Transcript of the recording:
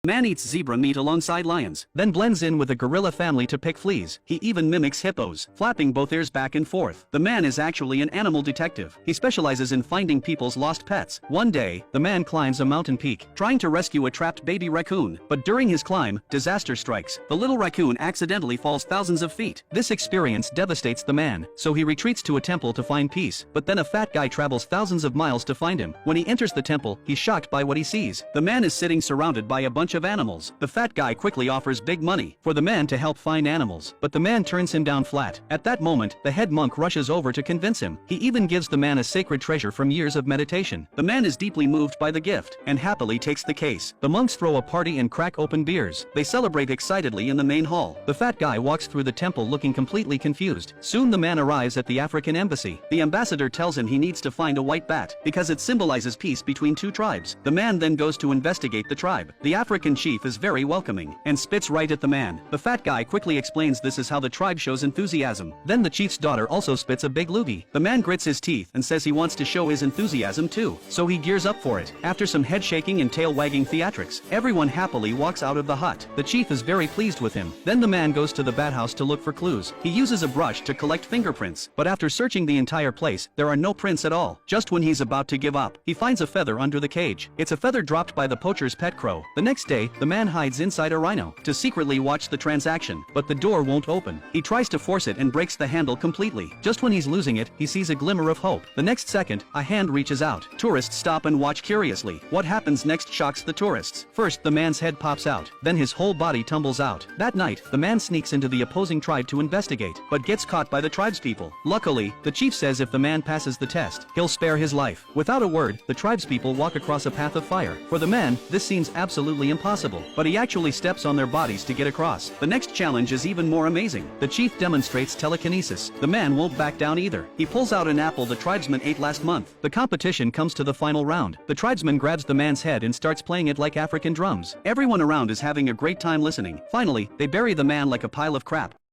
Man eats zebra meat alongside lions, then blends in with a gorilla family to pick fleas. He even mimics hippos, flapping both ears back and forth. The man is actually an animal detective. He specializes in finding people's lost pets. One day, the man climbs a mountain peak, trying to rescue a trapped baby raccoon. But during his climb, disaster strikes. The little raccoon accidentally falls thousands of feet. This experience devastates the man, so he retreats to a temple to find peace. But then a fat guy travels thousands of miles to find him. When he enters the temple, he's shocked by what he sees. The man is sitting surrounded by a bunch of animals. The fat guy quickly offers big money for the man to help find animals, but the man turns him down flat. At that moment, the head monk rushes over to convince him. He even gives the man a sacred treasure from years of meditation. The man is deeply moved by the gift and happily takes the case. The monks throw a party and crack open beers. They celebrate excitedly in the main hall. The fat guy walks through the temple looking completely confused. Soon the man arrives at the African embassy. The ambassador tells him he needs to find a white bat because it symbolizes peace between two tribes. The man then goes to investigate the tribe. The African chief is very welcoming and spits right at the man. The fat guy quickly explains this is how the tribe shows enthusiasm. Then the chief's daughter also spits a big loogie. The man grits his teeth and says he wants to show his enthusiasm too, so he gears up for it. After some head shaking and tail wagging theatrics, everyone happily walks out of the hut. The chief is very pleased with him. Then the man goes to the bat house to look for clues. He uses a brush to collect fingerprints, but after searching the entire place, there are no prints at all. Just when he's about to give up, he finds a feather under the cage. It's a feather dropped by the poacher's pet crow. The next day, the man hides inside a rhino to secretly watch the transaction, but the door won't open. He tries to force it and breaks the handle completely. Just when he's losing it, he sees a glimmer of hope. The next second, a hand reaches out. Tourists stop and watch curiously. What happens next shocks the tourists. First, the man's head pops out, then his whole body tumbles out. That night, the man sneaks into the opposing tribe to investigate, but gets caught by the tribespeople. Luckily, the chief says if the man passes the test, he'll spare his life. Without a word, the tribespeople walk across a path of fire. For the man, this seems absolutely impossible, but he actually steps on their bodies to get across. The next challenge is even more amazing. The chief demonstrates telekinesis. The man won't back down either. He pulls out an apple the tribesman ate last month. The competition comes to the final round. The tribesman grabs the man's head and starts playing it like African drums. Everyone around is having a great time listening. Finally, they bury the man like a pile of crap.